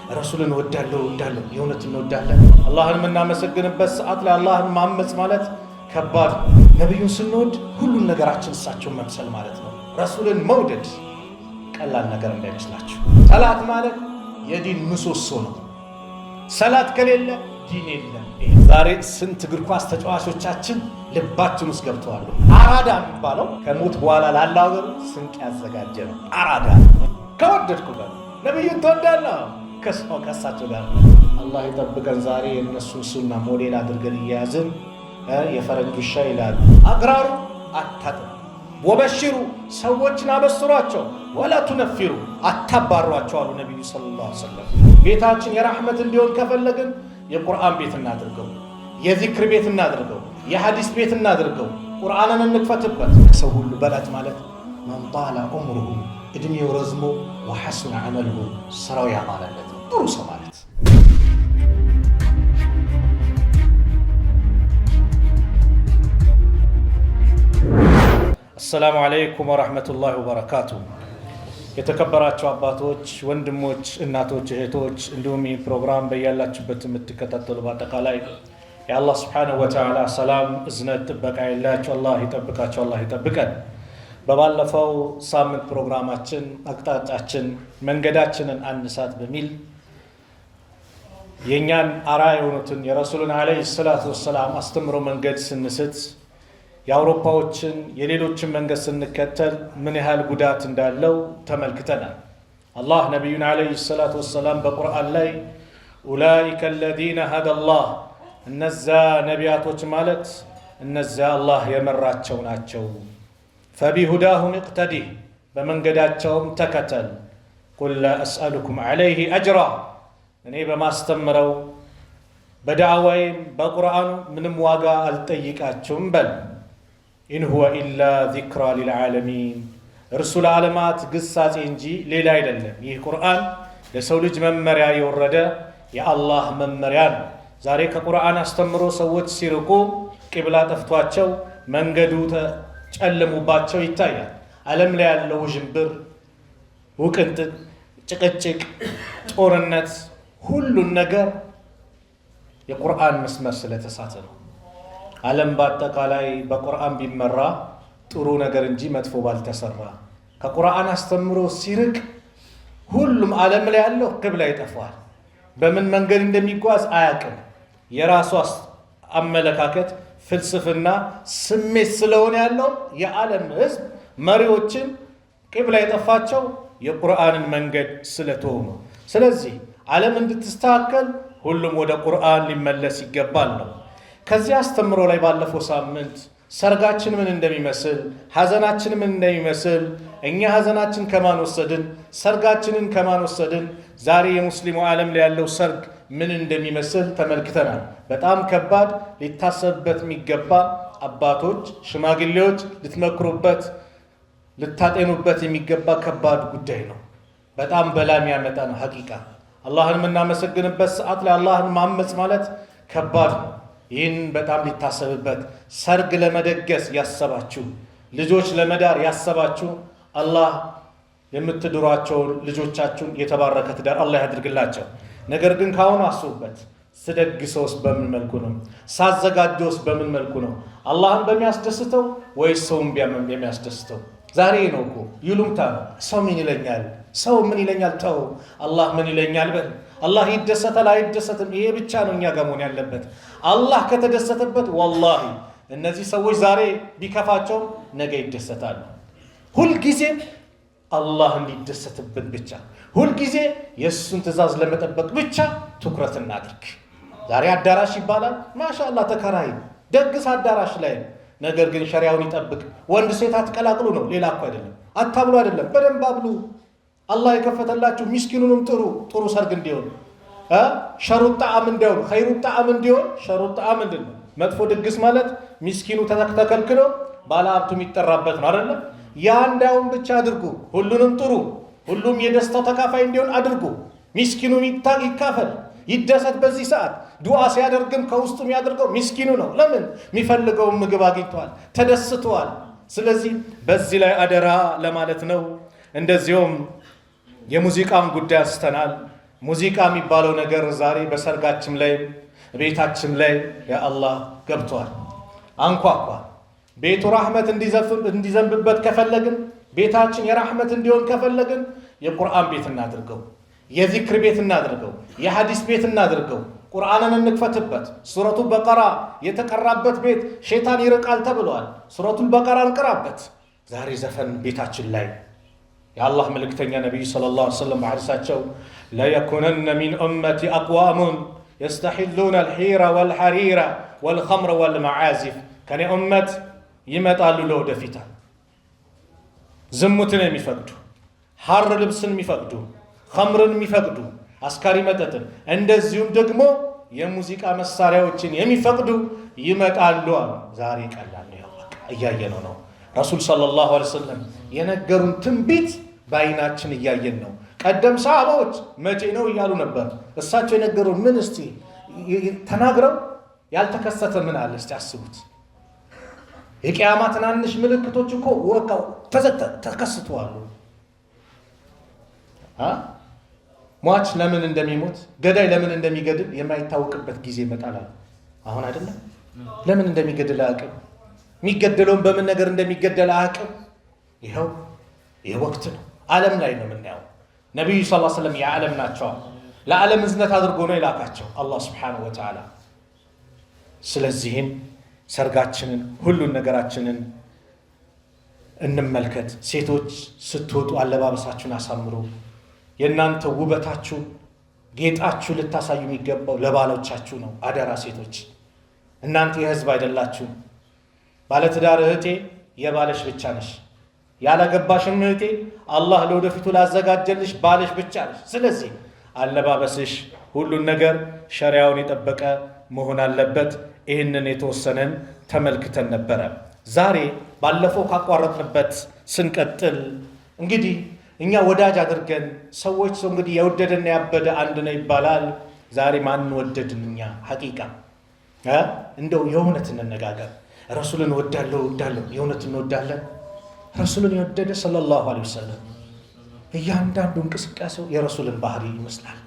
ረሱልን ወዳለው የእውነት እንወዳለን። አላህን የምናመሰግንበት ሰዓት ላይ አላህን ማመጽ ማለት ከባድ ነው። ነብዩን ስንወድ ሁሉን ነገራችን እሳቸውን መምሰል ማለት ነው። ረሱልን መውደድ ቀላል ነገር እንዳይመስላችሁ። ሰላት ማለት የዲን ምሰሶ ነው። ሰላት ከሌለ ዲን የለም። ዛሬ ስንት እግር ኳስ ተጫዋቾቻችን ልባችን ውስጥ ገብተዋል። አራዳ የሚባለው ከሞት በኋላ ላለው ሀገር ስንቅ ያዘጋጀ ነው። አራዳ ከወደድኩ ጋር ነብዩን ተወዳለህ ከእሳቸው ጋር አላህ ይጠብቀን። ዛሬ የእነሱን ሱና ሞዴል አድርገን እያያዝን የፈረንጅ ውሻ ይላሉ። አግራሩ አታጥሩ፣ ወበሽሩ ሰዎችን አበስሯቸው፣ ወላ ቱነፊሩ አታባሯቸው አሉ ነቢዩ ሰለላሁ ዐለይሂ ወሰለም። ቤታችን የራህመት እንዲሆን ከፈለግን የቁርአን ቤት እናድርገው፣ የዚክር ቤት እናድርገው፣ የሐዲስ ቤት እናድርገው፣ ቁርአንን እንክፈትበት። ከሰው ሁሉ በላጭ ማለት መን ጣለ ዑምሩሁ እድሜው ረዝሞ ወሐሱነ ዐመሉሁ ስራው ያማረለት ጥሩ ሰው ማለት። አሰላሙ አለይኩም ወረሕመቱላሂ ወበረካቱ። የተከበራቸው አባቶች፣ ወንድሞች፣ እናቶች፣ እህቶች እንዲሁም ይህ ፕሮግራም በያላችሁበት የምትከታተሉ በአጠቃላይ የአላህ ስብሓነሁ ወተዓላ ሰላም፣ እዝነት፣ ጥበቃ የላቸው አላህ ይጠብቃቸው፣ አላህ ይጠብቀን። በባለፈው ሳምንት ፕሮግራማችን አቅጣጫችን መንገዳችንን አንሳት በሚል የእኛን አርአያ የሆኑትን የረሱልን ዓለይሂ ሰላቱ ወሰላም አስተምሮ መንገድ ስንስት የአውሮፓዎችን የሌሎችን መንገድ ስንከተል ምን ያህል ጉዳት እንዳለው ተመልክተናል። አላህ ነቢዩን ዓለይሂ ሰላቱ ወሰላም በቁርአን ላይ ኡላኢከ አለዚነ ሀደላህ እነዛ ነቢያቶች ማለት እነዚያ አላህ የመራቸው ናቸው። ፈቢሁዳሁም እቅተዲህ በመንገዳቸውም ተከተል። ቁል ላ አስአሉኩም ዐለይሂ አጅራ እኔ በማስተምረው በዳዕዋዬም በቁርአኑ ምንም ዋጋ አልጠይቃችሁም በል። ኢን ሁወ ኢላ ዚክራ ሊልዓለሚን እርሱ ለዓለማት ግሳጼ እንጂ ሌላ አይደለም። ይህ ቁርአን ለሰው ልጅ መመሪያ የወረደ የአላህ መመሪያ ነው። ዛሬ ከቁርአን አስተምሮ ሰዎች ሲርቁ ቂብላ ጠፍቷቸው መንገዱ ተጨልሙባቸው ይታያል። ዓለም ላይ ያለው ውዥንብር፣ ውቅንጥቅ፣ ጭቅጭቅ፣ ጦርነት ሁሉን ነገር የቁርአን መስመር ስለተሳተ ነው። ዓለም በአጠቃላይ በቁርአን ቢመራ ጥሩ ነገር እንጂ መጥፎ ባልተሰራ። ከቁርአን አስተምሮ ሲርቅ ሁሉም ዓለም ላይ ያለው ቂብላ ይጠፋል። በምን መንገድ እንደሚጓዝ አያውቅም። የራሱ አመለካከት፣ ፍልስፍና፣ ስሜት ስለሆነ ያለው የዓለም ሕዝብ መሪዎችን ቂብላ የጠፋቸው የቁርአንን መንገድ ስለተው ነው። ስለዚህ ዓለም እንድትስተካከል ሁሉም ወደ ቁርአን ሊመለስ ይገባል ነው። ከዚህ አስተምሮ ላይ ባለፈው ሳምንት ሰርጋችን ምን እንደሚመስል፣ ሐዘናችን ምን እንደሚመስል፣ እኛ ሐዘናችን ከማን ወሰድን፣ ሰርጋችንን ከማን ወሰድን፣ ዛሬ የሙስሊሙ ዓለም ላይ ያለው ሰርግ ምን እንደሚመስል ተመልክተናል። በጣም ከባድ ሊታሰብበት የሚገባ አባቶች፣ ሽማግሌዎች ልትመክሩበት ልታጤኑበት የሚገባ ከባድ ጉዳይ ነው። በጣም በላም ያመጣ ነው። ሐቂቃ አላህን የምናመሰግንበት ሰዓት ላይ አላህን ማመጽ ማለት ከባድ ነው። ይህን በጣም ሊታሰብበት። ሰርግ ለመደገስ ያሰባችሁ፣ ልጆች ለመዳር ያሰባችሁ አላህ የምትድሯቸውን ልጆቻችሁን የተባረከ ትዳር አላህ ያድርግላቸው። ነገር ግን ካሁኑ አስቡበት። ስደግሰውስ በምን መልኩ ነው? ሳዘጋጀውስ በምን መልኩ ነው? አላህን በሚያስደስተው ወይስ ሰውን በሚያስደስተው? ዛሬ ነው እኮ ይሉምታ ነው። ሰው ምን ይለኛል፣ ሰው ምን ይለኛል፣ ተው አላህ ምን ይለኛል በል። አላህ ይደሰታል አይደሰትም፣ ይሄ ብቻ ነው እኛ ጋር መሆን ያለበት። አላህ ከተደሰተበት ወላሂ እነዚህ ሰዎች ዛሬ ቢከፋቸው ነገ ይደሰታሉ። ሁልጊዜ አላህ እንዲደሰትብን ብቻ፣ ሁልጊዜ የእሱን ትእዛዝ ለመጠበቅ ብቻ ትኩረት እናድርግ። ዛሬ አዳራሽ ይባላል፣ ማሻአላህ ተከራይ ደግስ አዳራሽ ላይ። ነገር ግን ሸሪያውን ይጠብቅ። ወንድ ሴት አትቀላቅሉ ነው፣ ሌላ እኮ አይደለም። አታብሉ አይደለም፣ በደንብ አብሉ። አላህ የከፈተላችሁ ሚስኪኑንም ጥሩ ሰርግ እንዲሆን ሸሩ ጣዕም እንዲሆን ኸይሩ ጣዕም እንዲሆን። ሸሩ ጣዕም ምንድን ነው? መጥፎ ድግስ ማለት ሚስኪኑ ተከልክሎ ባለ ሀብቱ የሚጠራበት ነው አይደለም። ያ እንዳውም ብቻ አድርጉ። ሁሉንም ጥሩ፣ ሁሉም የደስታው ተካፋይ እንዲሆን አድርጉ። ሚስኪኑ ይካፈል፣ ይደሰት። በዚህ ሰዓት ዱዓ ሲያደርግም ከውስጡ የሚያደርገው ሚስኪኑ ነው። ለምን? የሚፈልገውን ምግብ አግኝተዋል፣ ተደስተዋል። ስለዚህ በዚህ ላይ አደራ ለማለት ነው። እንደዚሁም የሙዚቃን ጉዳይ አንስተናል። ሙዚቃ የሚባለው ነገር ዛሬ በሰርጋችን ላይ ቤታችን ላይ ያአላህ ገብቷል፣ አንኳኳ። ቤቱ ረህመት እንዲዘንብበት ከፈለግን፣ ቤታችን የረህመት እንዲሆን ከፈለግን የቁርአን ቤት እናድርገው፣ የዚክር ቤት እናድርገው፣ የሐዲስ ቤት እናድርገው። ቁርአንን እንክፈትበት። ሱረቱ በቀራ የተቀራበት ቤት ሸይጣን ይርቃል ተብሏል። ሱረቱል በቀራ እንቅራበት። ዛሬ ዘፈን ቤታችን ላይ የአላህ መልእክተኛ ነቢዩ ሰለላሁ ዐለይሂ ወሰለም በሐዲሳቸው ለየኩነነ ሚን ኡመቲ አቅዋሙን የስተሒሉነ አልሒረ ወልሐሪረ ወልኸምረ ወልመዓዚፍ ከኔ ኡመት ይመጣሉ ለወደፊት ዝሙትን የሚፈቅዱ፣ ሐር ልብስን የሚፈቅዱ፣ ኸምርን የሚፈቅዱ፣ አስካሪ መጠጥን እንደዚሁም ደግሞ የሙዚቃ መሳሪያዎችን የሚፈቅዱ ይመጣሉ አሉ። ዛሬ ቀላል ነው፣ በቃ እያየነው ነው። ረሱል ሰለላሁ ዐለይሂ ወሰለም የነገሩን ትንቢት በአይናችን እያየን ነው። ቀደም ሰሃባዎች መቼ ነው እያሉ ነበር። እሳቸው የነገሩን ምን እስቲ ተናግረው ያልተከሰተ ምን አለ እስቲ አስቡት። የቂያማ ትናንሽ ምልክቶች እኮ ወቃው ተከስተዋል። ሟች ለምን እንደሚሞት ገዳይ ለምን እንደሚገድል የማይታወቅበት ጊዜ ይመጣል። አሁን አይደለም ለምን እንደሚገድል አያውቅም። የሚገደለውን በምን ነገር እንደሚገደል አያውቅም። ይኸው ይህ ወቅት ነው። ዓለም ላይ ነው የምናየው። ነቢዩ ሰለላሁ ዐለይሂ ወሰለም የዓለም ናቸው። ለዓለም እዝነት አድርጎ ነው የላካቸው አላህ ሱብሓነሁ ወተዓላ። ስለዚህም ሰርጋችንን ሁሉን ነገራችንን እንመልከት። ሴቶች ስትወጡ አለባበሳችሁን አሳምሩ። የእናንተ ውበታችሁ ጌጣችሁ ልታሳዩ የሚገባው ለባሎቻችሁ ነው። አደራ ሴቶች፣ እናንተ የህዝብ አይደላችሁ። ባለትዳር እህቴ የባለሽ ብቻ ነሽ። ያላገባሽም እህቴ አላህ ለወደፊቱ ላዘጋጀልሽ ባለሽ ብቻ ነሽ። ስለዚህ አለባበስሽ ሁሉን ነገር ሸሪያውን የጠበቀ መሆን አለበት። ይህንን የተወሰነን ተመልክተን ነበረ። ዛሬ ባለፈው ካቋረጥንበት ስንቀጥል እንግዲህ እኛ ወዳጅ አድርገን ሰዎች ሰው እንግዲህ የወደደና ያበደ አንድ ነው ይባላል። ዛሬ ማን ወደድን እኛ? ሐቂቃ እንደው የእውነት እንነጋገር። ረሱልን ወዳለሁ የእውነት እንወዳለን? ረሱልን የወደደ ሰለላሁ ዐለይሂ ወሰለም እያንዳንዱ እንቅስቃሴው የረሱልን ባህሪ ይመስላል።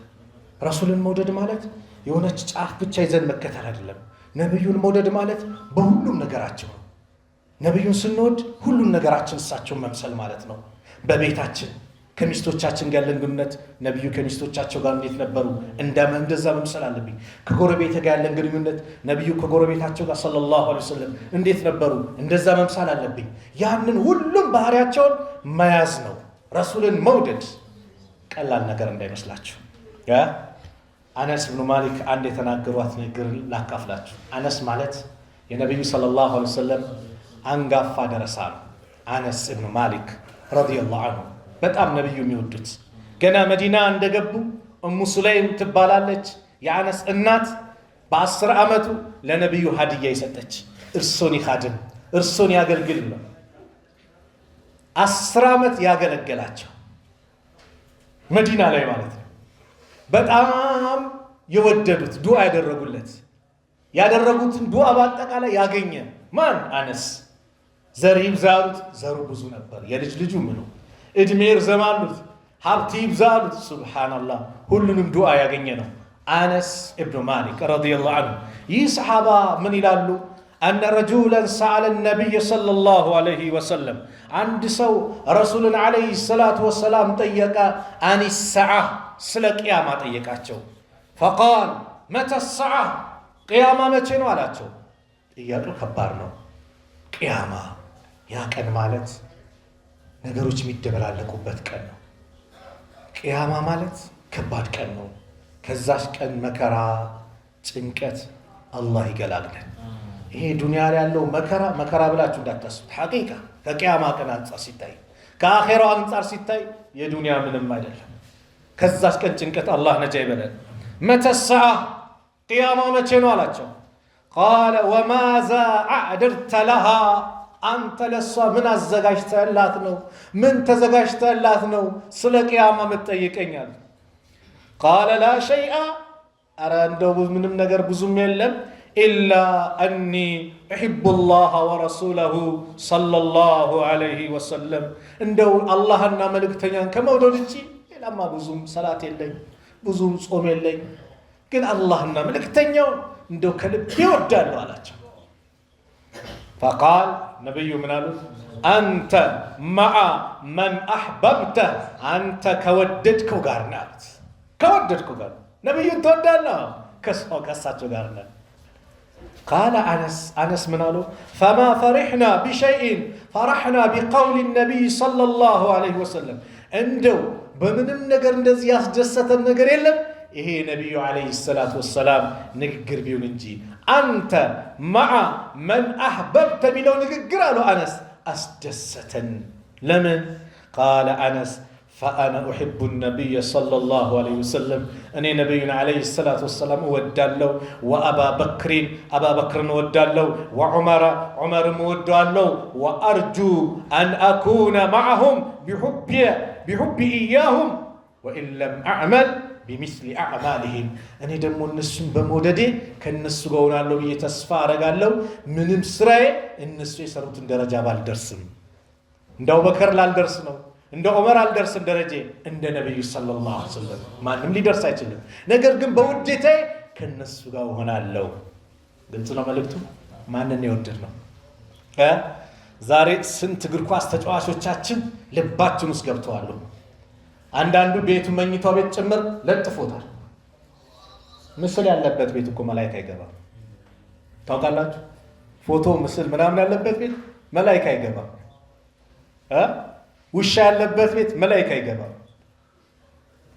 ረሱልን መውደድ ማለት የሆነች ጫፍ ብቻ ይዘን መከተል አይደለም። ነብዩን መውደድ ማለት በሁሉም ነገራቸው ነው። ነብዩን ስንወድ ሁሉም ነገራችን እሳቸውን መምሰል ማለት ነው። በቤታችን ከሚስቶቻችን ጋር ያለን ግንኙነት ነብዩ ከሚስቶቻቸው ጋር እንዴት ነበሩ? እንደዛ መምሰል አለብኝ። ከጎረቤት ጋር ያለን ግንኙነት ነብዩ ከጎረቤታቸው ጋር ሰለላሁ ዐለይሂ ወሰለም እንዴት ነበሩ? እንደዛ መምሰል አለብኝ። ያንን ሁሉም ባህሪያቸውን መያዝ ነው። ረሱልን መውደድ ቀላል ነገር እንዳይመስላችሁ። አነስ ብኑ ማሊክ አንድ የተናገሯት ንግግር ላካፍላችሁ። አነስ ማለት የነብዩ ሰለላሁ ዐለይሂ ወሰለም አንጋፋ ደረሳ ነው። አነስ ብኑ ማሊክ ረዲየላሁ ዐንሁ በጣም ነብዩ የሚወዱት። ገና መዲና እንደገቡ ኡሙ ሱለይም ትባላለች የአነስ እናት። በ10 ዓመቱ ለነብዩ ሀዲያ የሰጠች እርሶን ይኻድም እርሶን ያገልግል ነው። 10 ዓመት ያገለገላቸው መዲና ላይ ማለት ነው። በጣም የወደዱት ዱዓ ያደረጉለት ያደረጉትን ዱዓ በአጠቃላይ ያገኘ ማን? አነስ። ዘር ይብዛሉት፣ ዘሩ ብዙ ነበር። የልጅ ልጁ ምኑ እድሜ ይርዘማሉት፣ ሀብት ይብዛሉት። ሱብሃንአላህ ሁሉንም ዱዓ ያገኘ ነው አነስ ኢብኑ ማሊክ ረዲየላሁ ዐንሁ። ይህ ሰሓባ ምን ይላሉ? አነ ረጁለን ሰአለ ነቢይ ሰለላሁ ዐለይሂ ወሰለም፣ አንድ ሰው ረሱልን ዐለይሂ ሰላቱ ወሰላም ጠየቀ። አኒ ሰዓ ስለ ቅያማ ጠየቃቸው። ፈቃል መተ ሰዓ ቅያማ መቼ ነው አላቸው። ጥያቄው ከባድ ነው። ቅያማ ያ ቀን ማለት ነገሮች የሚደበላለቁበት ቀን ነው። ቅያማ ማለት ከባድ ቀን ነው። ከዛሽ ቀን መከራ፣ ጭንቀት አላህ ይገላግለን። ይሄ ዱንያ ላይ ያለው መከራ ብላችሁ እንዳታስቡት። ሐቂቃ ከቅያማ ቀን አንጻር ሲታይ፣ ከአኼራው አንጻር ሲታይ የዱንያ ምንም አይደለም። ከዛሽ ቀን ጭንቀት አላህ ነጃ ይበለን። መተ ሰዓ ቅያማ መቼ ነው አላቸው። ቃለ ወማዛ አዕደድተ ለሃ አንተ ለሷ ምን አዘጋጅተላት ነው? ምን ተዘጋጅተላት ነው ስለ ቅያማ ምትጠይቀኛል? ቃለ ላ ሸይአ አረ እንደው ምንም ነገር ብዙም የለም ኢላ አኒ እሕቡ ላህ ወረሱለሁ ሰለላሁ ዐለይሂ ወሰለም እንደው አላህና መልእክተኛን ከመውደድ እንጂ ሌላማ ብዙም ሰላት የለኝ፣ ብዙም ጾም የለኝ ግን አላህና መልእክተኛው እንደው ከልብ ይወዳሉ አላቸው። فقال ነብዩ ምን አሉ? አንተ مع من احببت አንተ ከወደድከው ጋር ነህ። ከወደድከው ጋር ነብዩን ትወዳለህ? ከእሳቸው ጋር ነህ። قال أنس من قالوا فما فرحنا بشيء فرحنا بقول النبي صلى الله عليه وسلم عنده بمنم نجر እንደዚህ ያስደሰተን ነገር የለም ይሄ ነብዩ አለይሂ ሰላቱ ወሰላም ንግግር ቢሆን እንጂ አንተ مع من احببت ቢለው ንግግር አሉ አነስ አስደሰተን። ለምን? قال أنس فأنا أحب النبي صلى الله عليه وسلم أني نبينا عليه الصلاة والسلام ودالو وأبا بكر ودالو وعمر ودالو وأرجو أن أكون معهم بحبي إياهم وإن لم أعمل بمثل أعمالهم أني دمو النسو بموددي كالنسو قونا له يتسفى رقالو من مسرعي النسو يسرط درجة بالدرسم اندو بكر لالدرسنو እንደ ዑመር አልደርስም ደረጃ እንደ ነብዩ ሰለላሁ ዐለይሂ ወሰለም ማንም ሊደርስ አይችልም። ነገር ግን በውዴታዬ ከነሱ ጋር ሆናለሁ። ግልጽ ነው መልእክቱ። ማንን ይወደድ ነው? ዛሬ ስንት እግር ኳስ ተጫዋቾቻችን ልባችን ውስጥ ገብተዋል። አንዳንዱ ቤቱ መኝታው ቤት ጭምር ለጥፎታል። ምስል ያለበት ቤት እኮ መላእክት አይገባም። ታውቃላችሁ? ፎቶ ምስል ምናምን ያለበት ቤት መላእክት አይገባም። ውሻ ያለበት ቤት መላእክት አይገባም።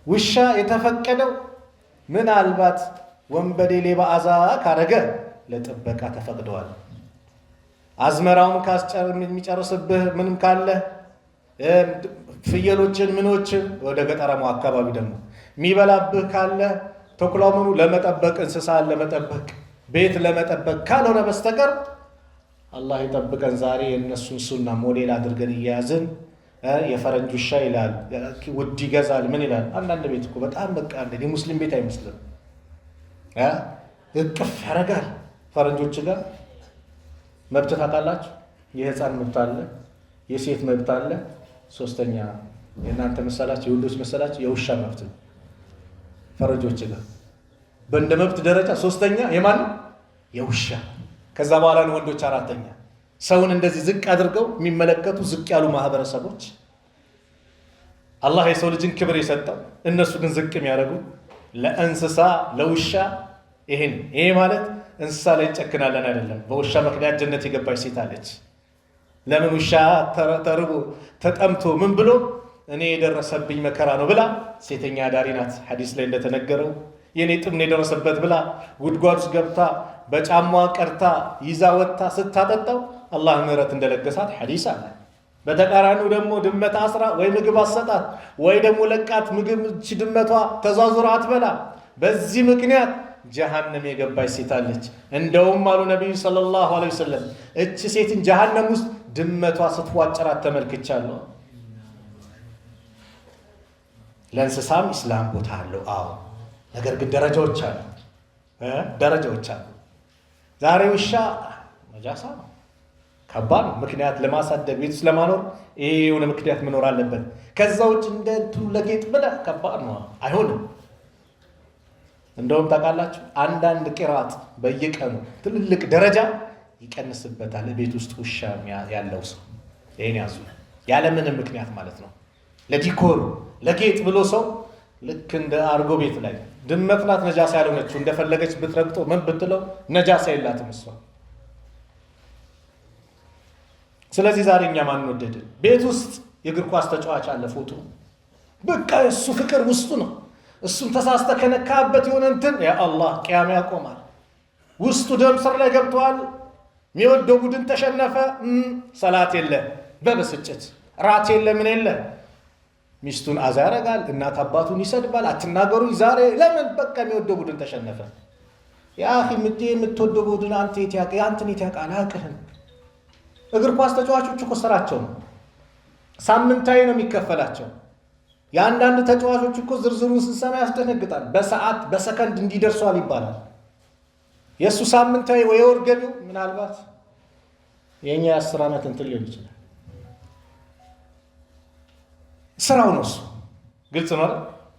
ውሻ የተፈቀደው ምናልባት ወንበዴ ሌባ አዛ ካረገ ለጥበቃ ተፈቅደዋል። አዝመራውን የሚጨርስብህ ምንም ካለ ፍየሎችን ምኖችን ወደ ገጠራማው አካባቢ ደግሞ የሚበላብህ ካለ ተኩላው ምኑ ለመጠበቅ እንስሳን ለመጠበቅ ቤት ለመጠበቅ ካልሆነ በስተቀር አላህ ይጠብቀን። ዛሬ የነሱን ሱና ሞዴል አድርገን እያያዝን የፈረንጅ ውሻ ይላል ውድ ይገዛል ምን ይላል። አንዳንድ ቤት እኮ በጣም በቃ እንደ ሙስሊም ቤት አይመስልም። እቅፍ ያደርጋል ፈረንጆች ጋር። መብት ታውቃላችሁ? የህፃን መብት አለ፣ የሴት መብት አለ። ሶስተኛ የእናንተ መሰላችሁ የወንዶች መሰላችሁ የውሻ መብት ነው ፈረንጆች ጋር። በእንደ መብት ደረጃ ሶስተኛ የማን ነው? የውሻ። ከዛ በኋላ ነው ወንዶች አራተኛ። ሰውን እንደዚህ ዝቅ አድርገው የሚመለከቱ ዝቅ ያሉ ማህበረሰቦች አላህ የሰው ልጅን ክብር የሰጠው እነሱ ግን ዝቅ የሚያደርጉ ለእንስሳ ለውሻ። ይሄ ማለት እንስሳ ላይ ጨክናለን አይደለም። በውሻ ምክንያት ጀነት የገባች ሴት አለች። ለምን? ውሻ ተርቦ ተጠምቶ ምን ብሎ እኔ የደረሰብኝ መከራ ነው ብላ ሴተኛ አዳሪ ናት። ሐዲስ ላይ እንደተነገረው የኔ ጥም የደረሰበት ብላ ጉድጓድ ውስጥ ገብታ በጫማዋ ቀርታ ይዛ ወጥታ ስታጠጣው አላህ ምህረት እንደለገሳት ሐዲስ አለ። በተቃራኒው ደግሞ ድመት አስራ ወይ ምግብ አሰጣት ወይ ደግሞ ለቃት ምግብ ድመቷ ተዛዙራ አትበላ። በዚህ ምክንያት ጀሃነም የገባች ሴት አለች። እንደውም አሉ ነብዩ ሰለላሁ ዐለይሂ ወሰለም እቺ ሴትን ጀሃነም ውስጥ ድመቷ ስትዋጭራት ተመልክቻለሁ። ለእንስሳም ኢስላም ቦታ አለው። አዎ፣ ነገር ግን ደረጃዎች አሉ። ዛሬ ውሻ ነጃሳ ነው፣ ከባድ ነው። ምክንያት ለማሳደግ ቤት ስለማኖር ይሄ የሆነ ምክንያት መኖር አለበት። ከዛ ውጭ እንደቱ ለጌጥ ብለህ ከባድ ነው፣ አይሆንም። እንደውም ታውቃላችሁ አንዳንድ ቂራት በየቀኑ ትልልቅ ደረጃ ይቀንስበታል ቤት ውስጥ ውሻ ያለው ሰው። ይሄን ያዙ፣ ያለምንም ምክንያት ማለት ነው። ለዲኮር ለጌጥ ብሎ ሰው ልክ እንደ አርጎ ቤት ላይ ድመት ናት ነጃሳ ያልሆነችው እንደፈለገች ብትረግጦ ምን ብትለው ነጃሳ የላትም እሷ። ስለዚህ ዛሬ እኛ ማን ወደድን? ቤት ውስጥ የእግር ኳስ ተጫዋች አለ ፎቶ በቃ እሱ ፍቅር ውስጡ ነው። እሱም ተሳስተ ከነካበት የሆነ እንትን ያ አላህ ቂያማ ያቆማል። ውስጡ ደም ስር ላይ ገብቷል። የሚወደው ቡድን ተሸነፈ፣ ሰላት የለ፣ በብስጭት ራት የለ፣ ምን የለ፣ ሚስቱን አዛ ያረጋል፣ እናት አባቱን ይሰድባል። አትናገሩኝ ዛሬ ለምን? በቃ የሚወደው ቡድን ተሸነፈ። ያ አኺ የምትወደው ቡድን አንተ ያንተን ያቃል አቅህን። እግር ኳስ ተጫዋቾች እኮ ስራቸው ነው፣ ሳምንታዊ ነው የሚከፈላቸው። የአንዳንድ ተጫዋቾች እኮ ዝርዝሩን ስንሰማ ያስደነግጣል። በሰዓት በሰከንድ እንዲደርሷል ይባላል። የእሱ ሳምንታዊ ወይ ወር ገቢው ምናልባት የእኛ የ10 ዓመት እንትን ሊሆን ይችላል። ስራው ነው እሱ። ግልጽ ነው።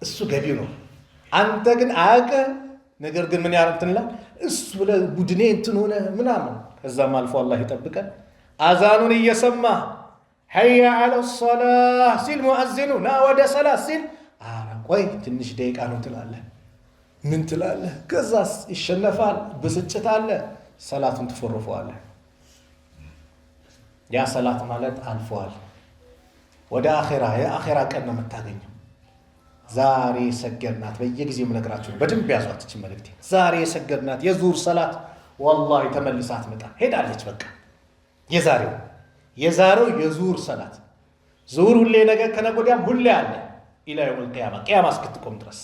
እሱ ገቢው ነው። አንተ ግን አያቀ ነገር ግን ምን ያርንትላ እሱ ብለ ቡድኔ እንትን ሆነ ምናምን ከዛም አልፎ አላህ ይጠብቀን አዛኑን እየሰማ حي على الصلاه ሲል ሙአዚኑ ና ወደ ሰላት ሲል ቆይ ትንሽ ደቂቃ ነው ትላለህ ምን ትላለህ ከዛስ ይሸነፋል ብስጭት አለ ሰላቱን ትፈርፈዋለህ ያ ሰላት ማለት አልፏል ወደ አኺራ የአኺራ ቀን ነው የምታገኘው ዛሬ ሰገድናት በየጊዜው ምነግራችሁ በደንብ ያዟት እቺ መልእክቴ ዛሬ ሰገድናት የዙር ሰላት والله ተመልሳት መጣ ሄዳለች በቃ የዛሬው የዙር ሰላት ዙር ሁሌ ነገ ከነጎዲያም ሁሌ አለ ኢላ የውም القيامه ቂያማ እስክትቆም ድረስ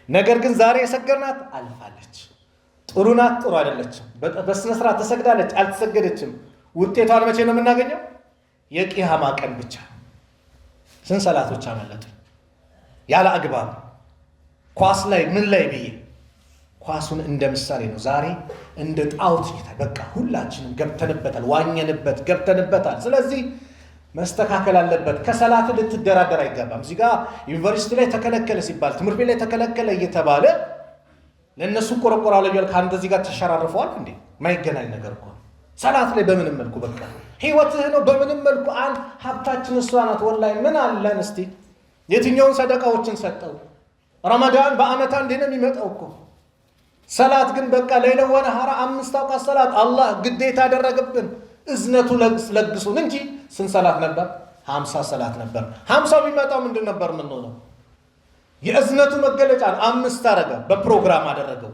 ነገር ግን ዛሬ የሰገድናት አልፋለች ጥሩ ናት ጥሩ አይደለችም በስነ ስርዓት ተሰግዳለች አልተሰገደችም ውጤቷን መቼ ነው የምናገኘው የቂያማ ቀን ብቻ ስንት ሰላቶች አመለጡ ያለ አግባብ ኳስ ላይ ምን ላይ ብዬ ኳሱን እንደ ምሳሌ ነው ዛሬ እንደ ጣውት ይታይ በቃ ሁላችንም ገብተንበታል ዋኘንበት ገብተንበታል ስለዚህ መስተካከል አለበት ከሰላት ልትደራደር አይገባም እዚህ ጋር ዩኒቨርሲቲ ላይ ተከለከለ ሲባል ትምህርት ቤት ላይ ተከለከለ እየተባለ ለነሱ ቆረቆራለ ይል ካንተ እዚህ ጋር ተሸራርፈዋል እንዴ ማይገናኝ ነገር እኮ ሰላት ላይ በምንም መልኩ በቃ ህይወትህ ነው በምንም መልኩ አን ሀብታችን እሷ ናት ወላሂ ምን አለን እስቲ የትኛውን ሰደቃዎችን ሰጠው ረመዳን በአመት አንዴ ነው የሚመጣው እኮ ሰላት ግን በቃ ለይለ ወነሃራ 5 አውቃት ሰላት አላህ ግዴታ ያደረገብን እዝነቱ ለግሱን እንጂ ስንት ሰላት ነበር 50 ሰላት ነበር 50 ቢመጣው ምንድን ነበር ምን ነው የእዝነቱ መገለጫ 5 አረጋ በፕሮግራም አደረገው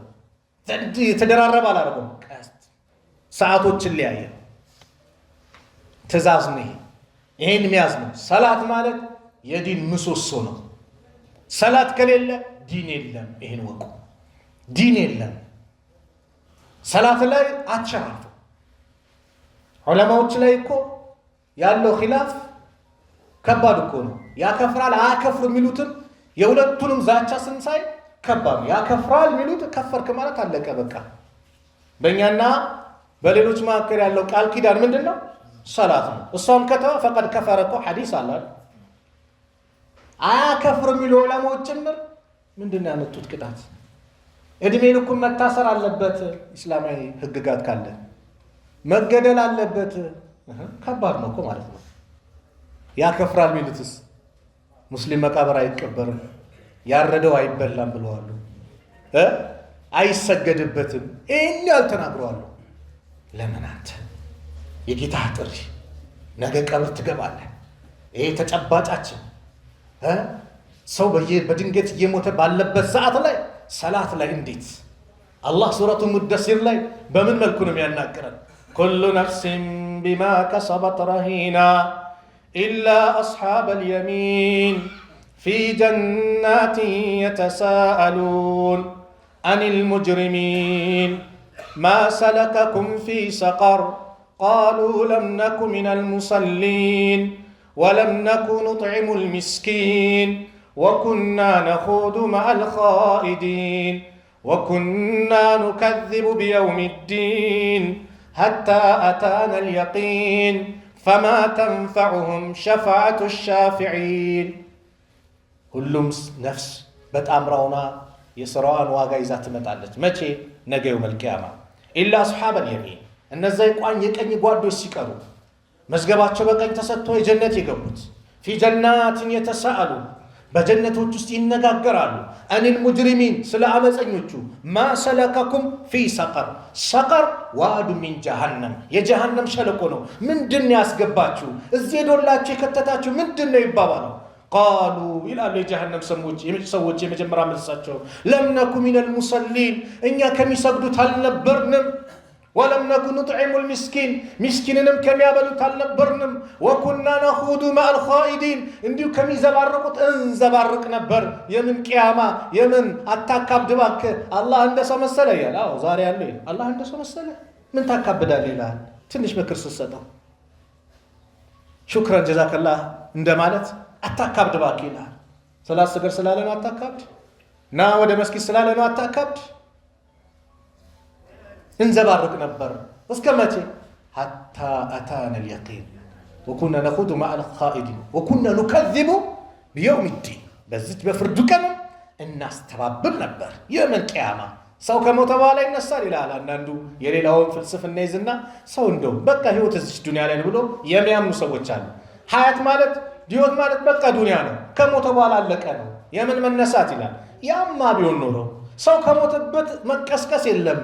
ዘንድ የተደራረበ አላረገው ሰዓቶችን ሊያየ ትእዛዝ ነው ይሄን የሚያዝ ነው ሰላት ማለት የዲን ምሰሶ ነው ሰላት ከሌለ ዲን የለም ይሄን ወቁ ዲን የለም ሰላት ላይ አትሸራፉ ዑለማዎች ላይ እኮ ያለው ኺላፍ ከባድ እኮ ነው ያከፍራል አያከፍር የሚሉትን የሁለቱንም ዛቻ ስንሳይ ከባድ ያከፍራል የሚሉት ከፈርክ ማለት አለቀ በቃ በእኛና በሌሎች መካከል ያለው ቃል ኪዳን ምንድነው ሰላት ነው እሷም ከተዋ ፈቀድ ከፈረ እኮ ሐዲስ አለ አያከፍር የሚሉ ዑለማዎች ጭምር ምንድነው ያመጡት ቅጣት እድሜ ልኩን መታሰር አለበት እስላማዊ ህግጋት ካለ መገደል አለበት ከባድ ነው እኮ ማለት ነው ያከፍራል ሚሉትስ ሙስሊም መቃብር አይቀበርም ያረደው አይበላም ብለዋል አይሰገድበትም እኛ አልተናግረዋል ለምን አንተ የጌታ ጥሪ ነገ ቀብር ትገባለህ ይሄ ተጨባጫችን ሰው በድንገት እየሞተ ባለበት ሰዓት ላይ ሰላት ላይ እንዴት አላህ ሱረቱ ሙደሲር ላይ በምን መልኩ ነው የሚያናገረን ኩሉ ነፍሲን ቢማ ከሰበት ረሂና ኢላ አስሓበ ልየሚን ፊ ጀናት የተሳአሉን عن المجرمين ما سلككم في سقر قالوا لم نك من المصلين ولم نك نطعم المسكين وكنا نخوض مع الخائدين وكنا نكذب بيوم الدين حتى أتانا اليقين فما تنفعهم شفاعة الشافعين كلهم نفس بتأمرنا يسرعان واقع إذا تمتعلت متى نجا يوم القيامة إلا أصحاب اليمين እነዛ ይቋን የቀኝ ጓዶች ሲቀሩ መዝገባቸው በቀኝ ተሰጥቶ የጀነት ይገቡት في جنات يتساءلون በጀነቶች ውስጥ ይነጋገራሉ አንል ሙጅሪሚን ስለ አመፀኞቹ ما سلككم في سقر سقر واد من جهنم የጀሃነም ሸለቆ ነው ምንድነው ያስገባችሁ እዚህ ዶላችሁ የከተታችሁ ምንድነው ይባባሉ قالوا الى الجهنم ሰዎች የመጀመሪያ መልሳቸው لم نكن من المصلين እኛ ከሚሰግዱት አልነበርንም ولم نكن نطعم المسكين مسكينንም ከሚያበሉት አልነበርንም وكنا نخوض مع الخائدين እንዲሁ ከሚዘባርቁት እንዘባርቅ ነበር የምን ቂያማ የምን አታካብድባክ አላህ እንደሰው መሰለ ያለው ዛሬ ያለው አላህ እንደሰው መሰለ ምን ታካብዳል ይላል ትንሽ በክርስቶስ ሰጠው شكرا جزاك الله እንደማለት አታካብድባክ ይላል ሰላት ስገር ስላለ ነው አታካብድ ና ወደ መስጊድ ስላለ ነው አታካብድ እንዘባርቅ ነበር እስከ መቼ حتى أتانا اليقين وكنا نخوض مع الخائدين وكنا نكذب بيوم الدين በዚህ በፍርዱ ቀን እናስተባብር ነበር። የምን ቂያማ ሰው ከሞተ በኋላ ይነሳል ይላል አንዳንዱ የሌላውን ፍልስፍና ይዝና ሰው እንደው በቃ ህይወት እዚች ዱንያ ላይ ብሎ የሚያምኑ ሰዎች አሉ። ሀያት ማለት ህይወት ማለት በቃ ዱንያ ነው፣ ከሞተ በኋላ አለቀ ነው። የምን መነሳት ይላል። ያማ ቢሆን ኖሮ ሰው ከሞተበት መቀስቀስ የለም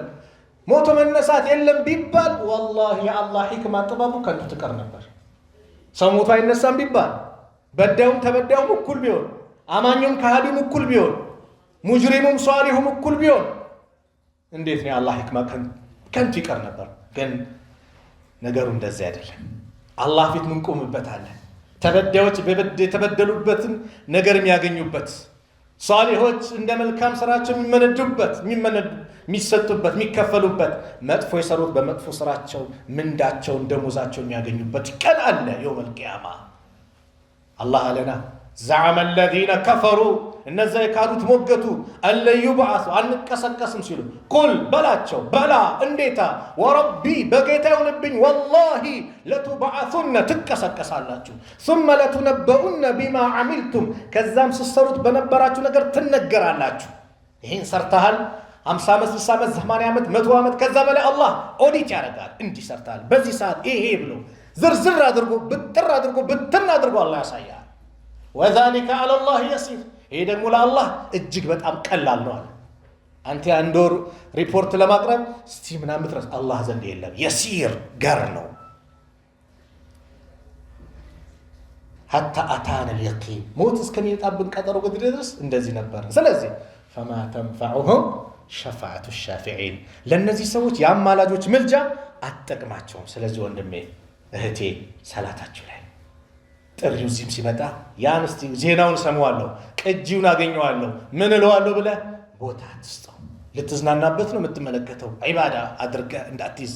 ሞቶ መነሳት የለም ቢባል ወላሂ የአላህ ሂክማ ጥበቡ ከንቱ ትቀር ነበር። ሰው ሞቶ አይነሳም ቢባል በዳዩም ተበዳዩም እኩል ቢሆን፣ አማኙም ከሃዲም እኩል ቢሆን፣ ሙጅሪሙም ሷሊሁም እኩል ቢሆን እንዴት ነው የአላህ ሂክማ ከንቱ ይቀር ነበር። ግን ነገሩ እንደዚህ አይደለም። አላህ ፊት ምን ቆምበታለን? ተበዳዮች የተበደሉበትን ነገር የሚያገኙበት፣ ሷሊሆች እንደ መልካም ስራቸው የሚመነዱበት፣ የሚሰጡበት፣ የሚከፈሉበት፣ መጥፎ የሰሩት በመጥፎ ስራቸው ምንዳቸውን ደሞዛቸው የሚያገኙበት ቀን አለ የውመል ቂያማ። አላህ አለና ዘዐመ አለዚነ ከፈሩ እነዛ የካዱት ሞገቱ አለን ዩብዐሱ አንቀሰቀስም ሲሉ ቁል በላቸው በላ እንዴታ ወረቢ በጌታ ይሁንብኝ ወላሂ ለቱብዐሱነ ትቀሰቀሳላችሁ ثم ለቱነበኡነ ቢማ ዐሚልቱም ከዛም ስትሰሩት በነበራችሁ ነገር ትነገራላችሁ። ይህን ሰርተሃል 50 ዓመት 60 ዓመት 80 ዓመት 100 ዓመት ከዛ በላይ አላህ ኦዲት ያደርጋል። እንዲህ ሰርተሃል በዚህ ሰዓት ይሄ ብሎ ዝርዝር አድርጎ ብጥር አድርጎ ብትን አድርጎ አላህ ያሳያል። ወዛሊከ ዐለላህ የሲር ይሄ ደግሞ ለአላህ እጅግ በጣም ቀላል ነው አለ። አንተ አንድ ወር ሪፖርት ለማቅረብ እስቲ ምናምን ድረስ አላህ ዘንድ የለም የሲር ገር ነው። ሐታ አታነ اليقين ሞት እስከሚመጣብን ቀጠሮ ድረስ እንደዚህ ነበር። ስለዚህ ፈማ ተንፈዑሁም ሸፋዓቱ الشافعين ለነዚህ ሰዎች የአማላጆች ምልጃ አትጠቅማቸውም። ስለዚህ ወንድሜ እህቴ ሰላታችሁ ላይ ጥሪው እዚህም ሲመጣ ያን እስቲ ዜናውን ሰማዋለሁ ቅጂውን አገኘዋለሁ ምን እለዋለሁ ብለህ ቦታ አትስጠው። ልትዝናናበት ነው የምትመለከተው። ዒባዳ አድርገህ እንዳትይዝ።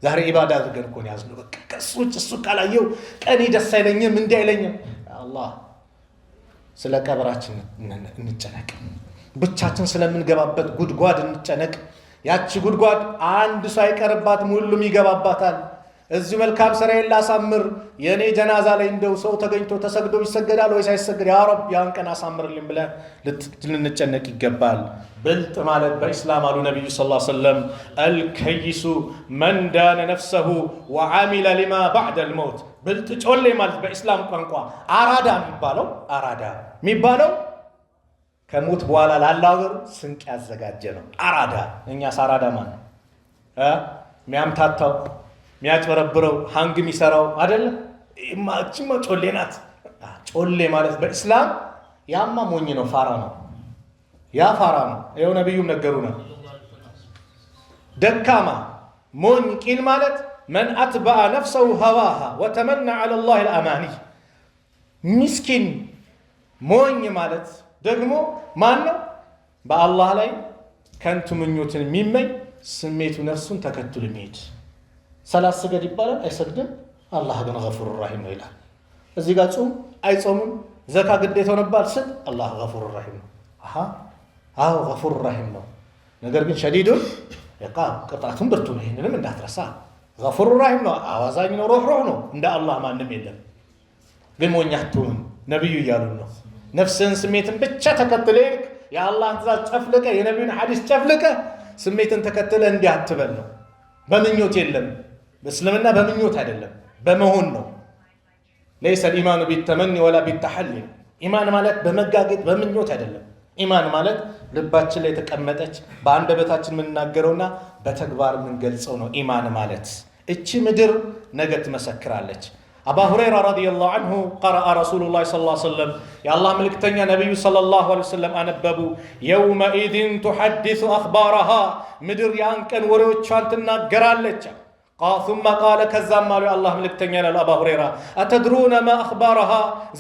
ዛሬ ዒባዳ አድርገን እኮ ነው ያዝነው። በቃ ከሱ ውጭ እሱ ካላየው ቀኔ ደስ አይለኝም እንዲህ አይለኝም። አላህ ስለ ቀብራችን እንጨነቅ፣ ብቻችን ስለምንገባበት ጉድጓድ እንጨነቅ። ያቺ ጉድጓድ አንድ ሰው አይቀርባትም፣ ሁሉም ይገባባታል። እዚህ መልካም ስራዬን ላሳምር የኔ ጀናዛ ላይ እንደው ሰው ተገኝቶ ተሰግዶ ይሰገዳል ወይስ አይሰገድ? ያ ረብ ያን ቀን አሳምርልኝ ብለን ልንጨነቅ ይገባል። ብልጥ ማለት በእስላም አሉ ነብዩ ሰለላሁ ዐለይሂ ወሰለም አልከይሱ መን ዳነ ነፍሰሁ ወዓሚለ ሊማ ባዕደ አልመውት። ብልጥ ጮሌ ማለት በእስላም ቋንቋ አራዳ የሚባለው ከሞት በኋላ ላለው ሀገር ስንቅ ያዘጋጀ ነው። አራዳ። እኛስ አራዳ ማን ነው? የሚያምታታው የሚያጭበረብረው ሃንግ የሚሰራው አይደለ? እቺማ ጮሌ ናት። ጮሌ ማለት በእስላም ያማ ሞኝ ነው፣ ፋራ ነው። ያ ፋራ ነው። ይኸው ነብዩም ነገሩና ደካማ ሞኝ ቂል ማለት መን አትበአ ነፍሰሁ ሀዋሃ ወተመና ዐለ ላህ አልአማኒ። ምስኪን ሞኝ ማለት ደግሞ ማን ነው? በአላህ ላይ ከንቱ ምኞትን የሚመኝ ስሜቱ ነፍሱን ተከትሎ የሚሄድ። ሰላት ስገድ ይባላል አይሰግድም። አላህ ግን ገፉር ረሂም ነው ይላል። እዚህ ጋር ጾም አይጾምም፣ ዘካ ግዴታ ሆነባል ስል አላህ ገፉር ረሂም ነው። አዎ ገፉር ረሂም ነው። ነገር ግን ሸዲዱን ኢቃብ ቅጣቱን ብርቱ ነው። ይህንንም እንዳትረሳ። ገፉር ረሂም ነው፣ አዋዛኝ ነው፣ ሩህሩህ ነው። እንደ አላህ ማንም የለም። ግን ሞኝ አትሁን ነብዩ እያሉን ነው። ነፍስህን ስሜትን ብቻ ተከትለ የአላህን ትእዛዝ ጨፍልቀ የነቢዩን ሐዲስ ጨፍልቀ ስሜትን ተከትለ እንዲህ አትበል ነው። በምኞት የለም። በእስልምና በምኞት አይደለም በመሆን ነው። ለይሰ الإيمان بالتمني ولا بالتحلي። ኢማን ማለት በመጋገጥ በምኞት አይደለም። ኢማን ማለት ልባችን ላይ የተቀመጠች በአንደበታችን የምንናገረውና በተግባር የምንገልጸው ነው። ኢማን ማለት እቺ ምድር ነገ ትመሰክራለች። አባ ሁረይራ ረዲየላሁ ዐንሁ ቀረአ ረሱሉላህ ሰለላሁ ዐለይሂ ወሰለም የአላህ መልእክተኛ ነቢዩ ሰለላሁ ዐለይሂ ወሰለም አነበቡ። የውመኢዝን ቱሐዲሱ አኽባረሃ ምድር ያን ቀን ወሬዎቿን ትናገራለች። ثم قال ከዛም አሉ የአላህ መልእክተኛ ይላሉ አባ ሁረይራ አተድሩነ ማ አኽባረሃ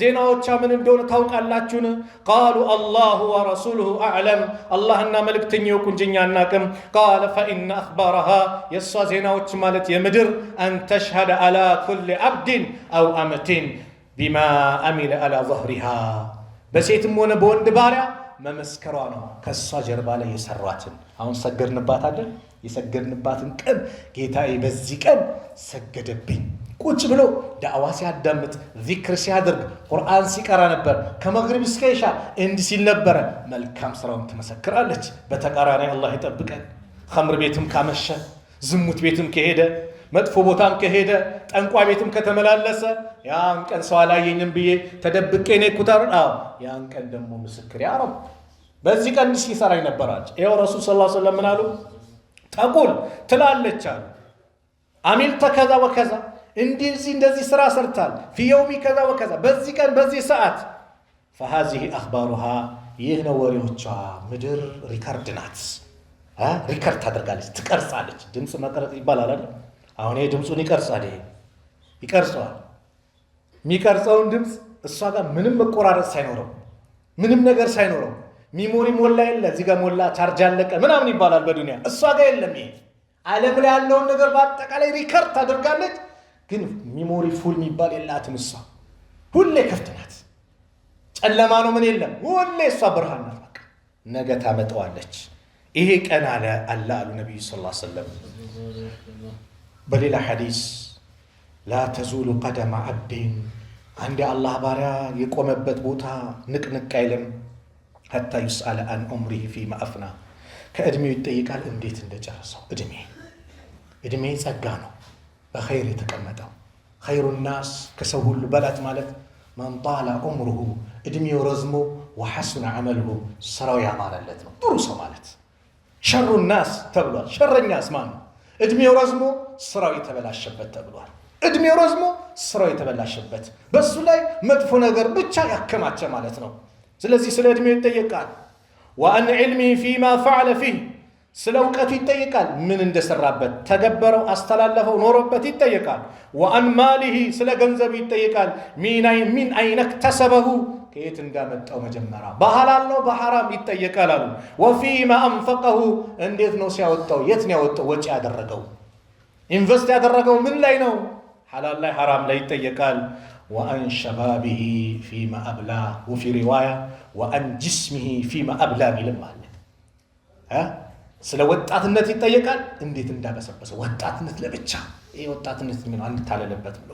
ዜናዎቿ ምን እንደሆነ ታውቃላችሁን? ቃሉ አላሁ ወረሱሉሁ አዕለም አላህና መልእክተኛው እንጂ እኛ አናውቅም። ቃለ ፈኢነ አኽባረሃ የእሷ ዜናዎች ማለት የምድር አን ተሽሀደ ዐላ ኩሊ ዐብድን አው አመቲን ቢማ አሚለ ዐላ ظህሪሃ በሴትም ሆነ በወንድ ባሪያ መመስከሯ ነው። ከእሷ ጀርባ ላይ የሰሯትን አሁን ሰገድንባት አይደል? የሰገድንባትን ቀን ጌታዬ በዚህ ቀን ሰገደብኝ፣ ቁጭ ብሎ ዳዕዋ ሲያዳምጥ ዚክር ሲያደርግ ቁርአን ሲቀራ ነበር። ከመግሪብ እስከ ኢሻ እንዲህ ሲል ነበረ። መልካም ስራውን ትመሰክራለች። በተቃራኒ አላህ ይጠብቀን። ኸምር ቤትም ካመሸ፣ ዝሙት ቤትም ከሄደ፣ መጥፎ ቦታም ከሄደ፣ ጠንቋ ቤትም ከተመላለሰ ያን ቀን ሰው አላየኝም ብዬ ተደብቄ ነው ኩታር ያን ቀን ደግሞ ምስክር ያ ረብ በዚህ ቀን ሲሰራ ይነበራች። ይኸው ረሱል ሰለላሁ ዐለይሂ ወሰለም ምን አሉ? ተቁል ትላለች አሉ አሚልተ ከዛ ወከዛ እንደዚህ ስራ ሰርታል ፊ የውሚ ከዛ ወከዛ በዚህ ቀን በዚህ ሰዓት فهذه اخبارها ይህ ነው ወሬዎቿ። ምድር ሪከርድ ናት። ሪከርድ ታደርጋለች፣ ትቀርጻለች። ድምጽ መቀረጽ ይባላል አይደል? አሁን ይሄ ድምጹን ይቀርጻል። ይቀርጻል። የሚቀርጸውን ድምጽ እሷ ጋር ምንም መቆራረጥ ሳይኖረው ምንም ነገር ሳይኖረው ሚሞሪ ሞላ የለ እዚህ ጋር ሞላ ቻርጅ አለቀ ምናምን ይባላል በዱንያ። እሷ ጋር የለም። ይሄ ዓለም ላይ ያለውን ነገር በአጠቃላይ ሪከርድ ታደርጋለች። ግን ሚሞሪ ፉል የሚባል የላትም። እሷ ሁሌ ክፍት ናት። ጨለማ ነው ምን የለም። ሁሌ እሷ ብርሃን ናት። በቃ ነገ ታመጣዋለች። ይሄ ቀን አለ አሉ ነብዩ ሰለላሁ ዐለይሂ ወሰለም። በሌላ ሐዲስ ላ ተዙሉ ቀደመ ዐብድን አንድ አላህ ባሪያ የቆመበት ቦታ ንቅንቅ አይልም ሐታ ይስአለ አን ዑምሪሂ ፊማ አፍና ከእድሜው ይጠይቃል እንዴት እንደጨረሰው። እድሜ ጸጋ ነው፣ በኸይር የተቀመጠው። ኸይሩ ናስ ከሰው ሁሉ በላት ማለት መን ጣለ ዑምሩሁ እድሜው ረዝሞ ወሐሱነ ዐመሉሁ ስራው ያማረለት ነው ጥሩ ሰው ማለት። ሸሩ ናስ ተብሏል። ሸረኛስ ማን ነው? እድሜው ረዝሞ ስራው የተበላሸበት ተብሏል። እድሜው ረዝሞ ስራው የተበላሸበት በሱ ላይ መጥፎ ነገር ብቻ ያከማቸ ማለት ነው። ስለዚህ ስለ እድሜው ይጠየቃል። ወአን ዒልሚሂ ፊማ ፈዐለ ፊህ ስለ እውቀቱ ይጠየቃል። ምን እንደሰራበት ተገበረው፣ አስተላለፈው፣ ኖሮበት ይጠየቃል። ወአን ማሊሂ ስለ ገንዘቡ ይጠየቃል። ሚን አይነ እክተሰበሁ ከየት እንዳመጣው መጀመሪያ በሐላል ነው በሐራም ይጠየቃል አሉ። ወፊማ አንፈቀሁ እንዴት ነው ሲያወጣው፣ የት ነው ያወጣው፣ ወጪ ያደረገው፣ ኢንቨስት ያደረገው ምን ላይ ነው፣ ሐላል ላይ ሐራም ላይ ይጠየቃል። ወአን ሸባቢሂ ፊማ አብላ ወፊ ሪዋያ ወአን ጅስሚሂ ፊማ አብላ ሚልም አለ። ስለ ወጣትነት ይጠየቃል። እንዴት እንዳበሰበሰው ወጣትነት ለብቻ ይሄ ወጣትነት ምን አንድ ታለለበት ብሎ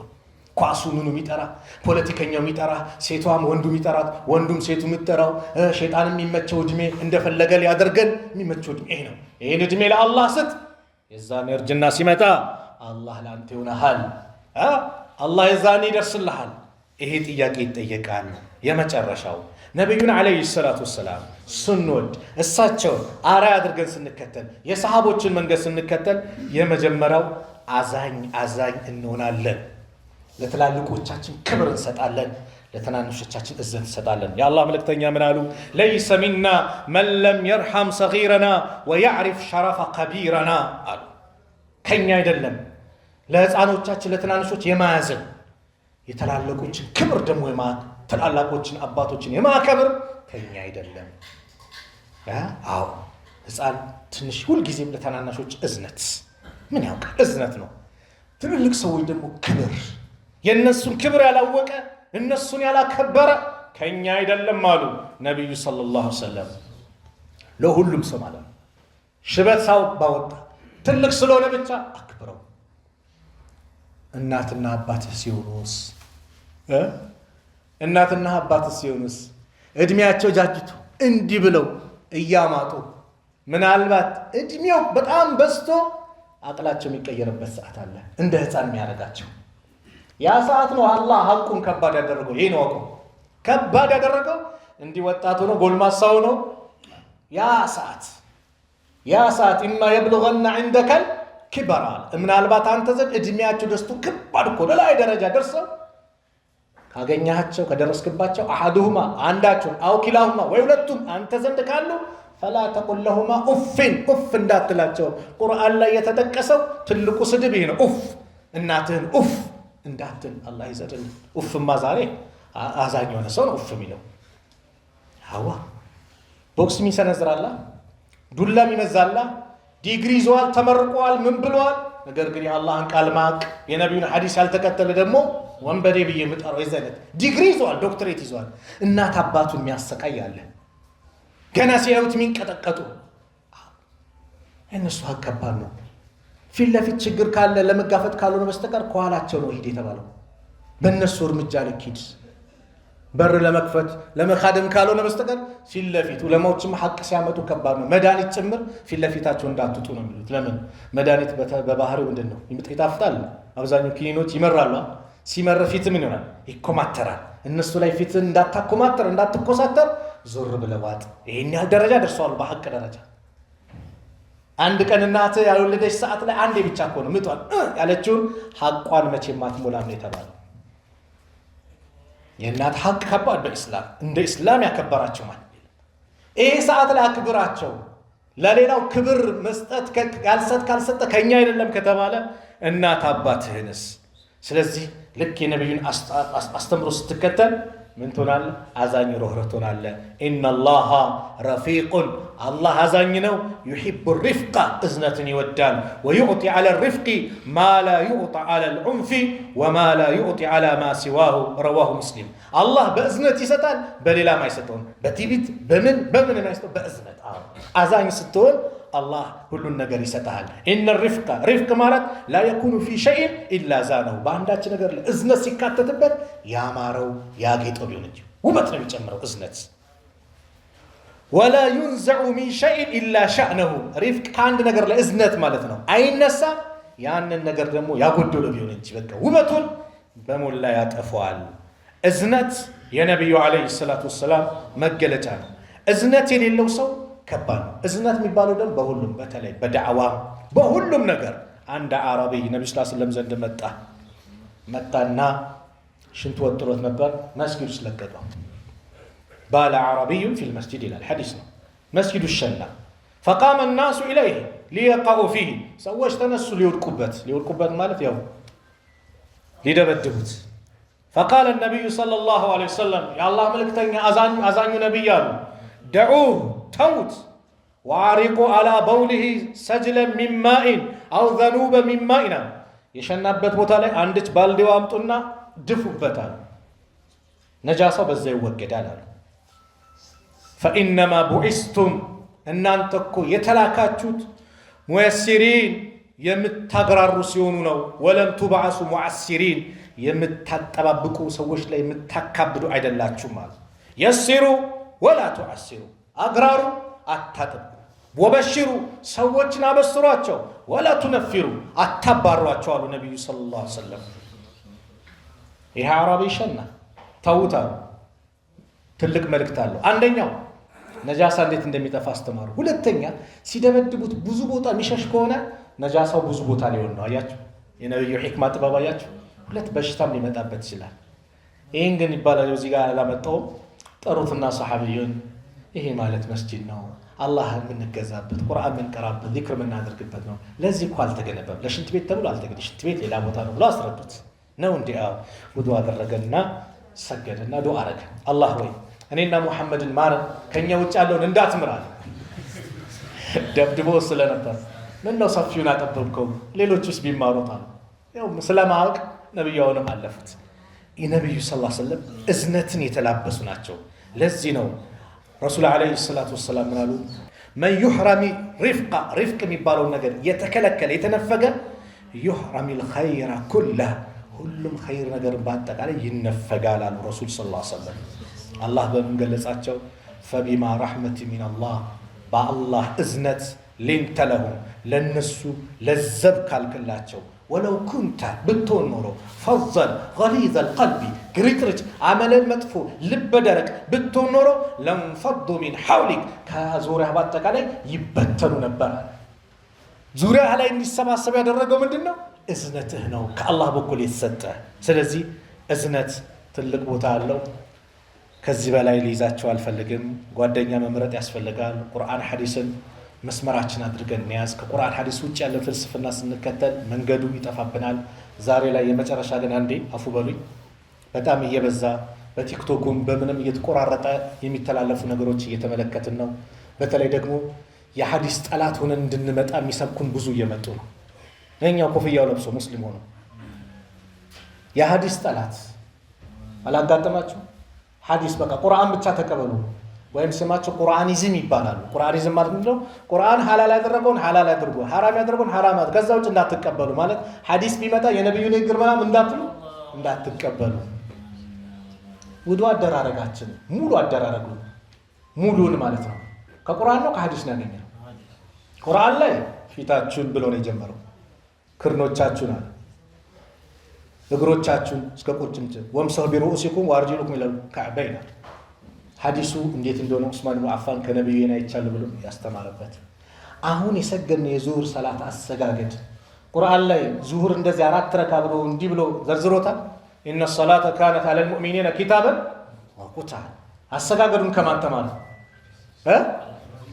ኳሱ ምኑ የሚጠራ ፖለቲከኛው የሚጠራ ሴቷም ወንዱ የሚጠራት ወንዱም ሴቱ የሚጠራው ሸይጣን የሚመቸው እድሜ እንደፈለገ ሊያደርገን የሚመቸው እድሜ ይሄ ነው። ይሄን እድሜ ለአላህ ስጥ። የዛኔ እርጅና ሲመጣ አላህ ላንተ ይሆናል። አላህ የዛኔ ይደርስልሃል። ይሄ ጥያቄ ይጠየቃል። የመጨረሻው ነብዩን አለይሂ ሰላቱ ወሰላም ስንወድ እሳቸውን አርአያ አድርገን ስንከተል የሰሃቦችን መንገድ ስንከተል የመጀመሪያው አዛኝ እንሆናለን። ለትላልቆቻችን ክብር እንሰጣለን፣ ለትናንሾቻችን እዝነት እንሰጣለን። የአላህ መልእክተኛ ምን አሉ? ለይሰ ሚና መን ለም የርሐም ሰጊረና ወየዕሪፍ ሸረፈ ከቢረና አሉ። ከኛ አይደለም ለህፃኖቻችን ለትናንሾች የማያዝን የትላልቆችን ክብር ደግሞ ትላልቆችን አባቶችን የማከብር ከኛ አይደለም። አዎ ህፃን ትንሽ ሁልጊዜም ለታናናሾች እዝነት ምን ያውቃል? እዝነት ነው። ትልልቅ ሰዎች ደግሞ ክብር፣ የነሱን ክብር ያላወቀ እነሱን ያላከበረ ከኛ አይደለም አሉ ነብዩ ሰለላሁ ዐለይሂ ወሰለም። ለሁሉም ሰው ማለት ነው። ሽበት ሰው ባወጣ ትልቅ ስለሆነ ብቻ አክብረው። እናትና አባትህ ሲሆኑስ እድሜያቸው ጃጅቱ እንዲህ ብለው እያማጡ ምናልባት እድሜው በጣም በዝቶ አቅላቸው የሚቀየርበት ሰዓት አለ፣ እንደ ህፃን የሚያደርጋቸው ያ ሰዓት ነው። አላህ ሐቁን ከባድ ያደረገው ይሄ ነው። ከባድ ያደረገው እንዲህ ወጣት ሆኖ ጎልማሳ ሆኖ ያ ሰዓት ኢማ የብሉገና ዐንደከል ኪበራ ምናልባት አንተ ዘንድ እድሜያቸው ደስቱ ከባድ እኮ ላይ ደረጃ ደርሰው ካገኛቸው ከደረስክባቸው አሐዱሁማ አንዳቸው አው ኪላሁማ ወይ ሁለቱም አንተ ዘንድ ካሉ ፈላ ተቁል ለሁማ ኡፍን ኡፍ እንዳትላቸው። ቁርአን ላይ የተጠቀሰው ትልቁ ስድብ ይሄ ነው። ኡፍ እናትህን ኡፍ እንዳትል አላህ ይዘድል። ኡፍማ ዛሬ አዛኝ የሆነ ሰው ነው ኡፍ የሚለው። አዋ ቦክስ የሚሰነዝራላ፣ ዱላም ይመዛላ፣ ዲግሪ ይዘዋል፣ ተመርቋል፣ ምን ብለዋል። ነገር ግን የአላህን ቃል ማቅ የነቢዩን ሐዲስ ያልተከተለ ደግሞ ወንበዴ ብዬ የምጠራው የዚህ አይነት ዲግሪ ይዘዋል፣ ዶክትሬት ይዘዋል። እናት አባቱን የሚያሰቃይ አለ፣ ገና ሲያዩት የሚንቀጠቀጡ። እነሱ ከባድ ነው። ፊት ለፊት ችግር ካለ ለመጋፈጥ ካልሆነ በስተቀር ከኋላቸው ነው ሂድ የተባለው። በእነሱ እርምጃ ልክ ሂድ። በር ለመክፈት ለመካደም ካልሆነ በስተቀር ፊት ለፊት ዑለማዎችም ሐቅ ሲያመጡ ከባድ ነው። መድኃኒት ጭምር ፊት ለፊታቸው እንዳትጡ ነው የሚሉት። ለምን? መድኃኒት በባህሪው ምንድን ነው? ይጣፍጣል። አብዛኛው ክኒኖች ይመራሉ። ሲመር ፊት ምን ይሆናል? ይኮማተራል። እነሱ ላይ ፊት እንዳታኮማተር እንዳትኮሳተር ዞር ብለህ ዋጥ። ይሄን ያህል ደረጃ ደርሰዋል። በሐቅ ደረጃ አንድ ቀን እናት ያልወለደች ሰዓት ላይ አንዴ ብቻ እኮ ነው ምጧል ያለችውን ሐቋን መቼም አትሞላም ነው የተባለው። የእናት ሐቅ ከባድ በእስላም እንደ እስላም ያከበራቸው ማለት ይሄ ሰዓት ላይ አክብራቸው። ለሌላው ክብር መስጠት ካልሰጠ ከኛ አይደለም ከተባለ እናት አባትህንስ። ስለዚህ ልክ የነብዩን አስተምሮ ስትከተል ምን ትሆናለህ? አዛኝ ሩህሩህ ትሆናለህ። ኢነላሃ ረፊቁን አላህ አዛኝ ነው። ዩሒቡ ሪፍቃ እዝነትን ይወዳል። ወዩዕጢ ዐለ ሪፍቂ ማ ላ ዩዕጣ ዐለ ልዑንፊ ወማ ላ ዩዕጢ ዐላ ማ ሲዋሁ ረዋሁ ሙስሊም። አላህ በእዝነት ይሰጣል፣ በሌላም አይሰጠውም። በትዕቢት በምን አይሰጠው? በእዝነት። አዛኝ ስትሆን አላህ ሁሉን ነገር ይሰጣል። ኢነ ሪፍቅ ማለት ላ የኩኑ ፊ ሸይን ኢላ ዛነሁ በአንዳች ነገር ላይ እዝነት ሲካተትበት ያማረው ያጌጠው ቢሆን እንጂ ውበት ነው የሚጨምረው እዝነት። ወላ ዩንዘዑ ሚን ሸይን ኢላ ሸእነሁ ሪፍቅ ከአንድ ነገር ላይ እዝነት ማለት ነው አይነሳም፣ ያንን ነገር ደግሞ ያጎደለው ቢሆን እንጂ በቃ ውበቱን በሞላ ያጠፈዋል። እዝነት የነቢዩ ዓለይሂ ሰላቱ ወሰላም መገለጫ ነው። እዝነት የሌለው ሰው ከባድ ነው። እዝነት የሚባለው ደግሞ በሁሉም በተለይ በዳዕዋ በሁሉም ነገር። አንድ አረቢይ ነብዩ ሰለላሁ ዐለይሂ ወሰለም ዘንድ መጣና ሽንት ወጥሮት ነበር። መስጊድ ውስጥ ለቀቀው። ባለ አረቢይ ፊል መስጂድ ይላል ሐዲስ ነው። መስጊዱ ሸና فقام الناس إليه ليقعوا فيه ሰዎች ተነሱ ሊወድቁበት ማለት ያው ሊደበድቡት። فقال النبي صلى الله عليه وسلم يا الله መልእክተኛ አዛኙ ነብይ አሉ دعوه توت وعرقوا على بوله سجلا من ماء أو ذنوبا من ماء የሸናበት ቦታ ላይ አንድች ባልዲው አምጡና ድፉበታል፣ ነጃሳው በዛ ይወገዳል አሉ። فإنما بعثتم እናንተ እኮ የተላካችሁት ሙየሲሪን የምታግራሩ ሲሆኑ ነው። ወለም ቱብዓሱ ሙዓሲሪን የምታጠባብቁ ሰዎች ላይ የምታካብዱ አይደላችሁም አሉ። የሲሩ ወላ ቱዓሲሩ አግራሩ አታጥቡ፣ ወበሽሩ ሰዎችን አበስሯቸው፣ ወላ ቱነፊሩ አታባሯቸው አሉ ነቢዩ ሰለላሁ ዐለይሂ ወሰለም። ይህ አዕራቢ ሸና ተውታሉ። ትልቅ መልእክት አለው። አንደኛው ነጃሳ እንዴት እንደሚጠፋ አስተማሩ። ሁለተኛ ሲደበድቡት ብዙ ቦታ የሚሸሽ ከሆነ ነጃሳው ብዙ ቦታ ሊሆን ነው። አያችሁ የነቢዩ ሒክማ ጥበብ አያችሁ። ሁለት በሽታም ሊመጣበት ይችላል። ይህን ግን ይባላል እዚህ ጋር አላመጣውም። ጠሩትና ሰሓቢዩን ይሄ ማለት መስጂድ ነው፣ አላህ የምንገዛበት ቁርአን የምንቀራበት ዚክር የምናደርግበት ነው። ለዚህ እኮ አልተገነባም፣ ለሽንት ቤት ተብሎ አልተገነባም። ሽንት ቤት ሌላ ቦታ ነው ብሎ አስረዱት። ነው እንዲ ውዱእ አደረገና ሰገደና ዱዓ አረገ። አላህ ወይ እኔና ሙሐመድን ማረን፣ ከኛ ውጭ ያለውን እንዳትምራል። ደብድቦ ስለነበር ምን ነው ሰፊውን አጠበብከው፣ ሌሎቹስ ቢማሩት አሉ። ያው ስለማወቅ ነብያውንም አለፉት። የነብዩ ሰለላሁ ዐለይሂ ወሰለም እዝነትን የተላበሱ ናቸው። ለዚህ ነው ረሱል ዓለይሂ ሰላቱ ወሰላም ምን አሉ? መን ዩሕረሚ ሪፍቅ የሚባለውን ነገር የተከለከለ የተነፈገ ዩሕረሚል ኸይረ ኩለህ ሁሉም ኸይር ነገር በአጠቃላይ ይነፈጋል አሉ ረሱል ሰለላሁ ዐለይሂ ወሰለም። አላህ በምን ገለጻቸው? ፈቢማ ረሕመቲ ሚነላህ በአላህ እዝነት ሊንተ ለሁም ለነሱ ለዘብ ካልክላቸው ወለው ኩንተ ብትሆን ኖሮ ፈዘን ገሊዘል ቀልቢ ግሪጥርጭ አመለን መጥፎ ልበ ደረቅ ብትሆን ኖሮ ለንፈዱ ሚን ሐውሊክ ከዙሪያ በአጠቃላይ ይበተኑ ነበር። ዙሪያ ላይ እንዲሰባሰብ ያደረገው ምንድን ነው? እዝነትህ ነው ከአላህ በኩል የተሰጠ። ስለዚህ እዝነት ትልቅ ቦታ አለው። ከዚህ በላይ ሊይዛቸው አልፈልግም። ጓደኛ መምረጥ ያስፈልጋል። ቁርአን ሐዲስን መስመራችን አድርገን እንያዝ። ከቁርአን ሐዲስ ውጭ ያለ ፍልስፍና ስንከተል መንገዱ ይጠፋብናል። ዛሬ ላይ የመጨረሻ ግን አንዴ አፉ በሉኝ፣ በጣም እየበዛ በቲክቶኩም በምንም እየተቆራረጠ የሚተላለፉ ነገሮች እየተመለከትን ነው። በተለይ ደግሞ የሐዲስ ጠላት ሆነን እንድንመጣ የሚሰብኩን ብዙ እየመጡ ነው። እኛው ኮፍያው ለብሶ ሙስሊም ሆኖ የሐዲስ ጠላት አላጋጠማችሁ? ሐዲስ በቃ ቁርአን ብቻ ተቀበሉ። ወይም ስማቸው ቁርአኒዝም ይባላሉ። ቁርአኒዝም ማለት ምንድነው? ቁርአን ሐላል ያደረገውን ሐላል አድርጎ ሐራም ያደረገውን ሐራም አድርጎ ከዛ ውጭ እንዳትቀበሉ ማለት ሐዲስ ቢመጣ የነብዩ ንግግር ምናምን እንዳትቀበሉ። ውዱ አደራረጋችን ሙሉ አደራረጉ ሙሉን ማለት ነው ከቁርአን ነው ከሐዲስ ነው ያገኘው። ቁርአን ላይ ፊታችሁን ብሎ ነው የጀመረው። ክርኖቻችሁን አለ እግሮቻችሁን እስከ ቁርጭምጭም ወምሰሁ ቢሩኡሲኩም ወአርጁሉኩም ኢለል ከዕበይን። ሐዲሱ እንዴት እንደሆነ ዑስማን ኢብኑ አፋን ከነብዩ አይቻል ብሎ ያስተማረበት። አሁን የሰገነ የዙሁር ሰላት አሰጋገድ ቁርአን ላይ ዙሁር እንደዚህ 4 ረካ ብሎ እንዲህ ብሎ ዘርዝሮታል። ኢነ ሰላተ ካነት ዐለል ሙእሚኒነ ኪታበን መውቁታ። አሰጋገዱን ከማን ተማረ?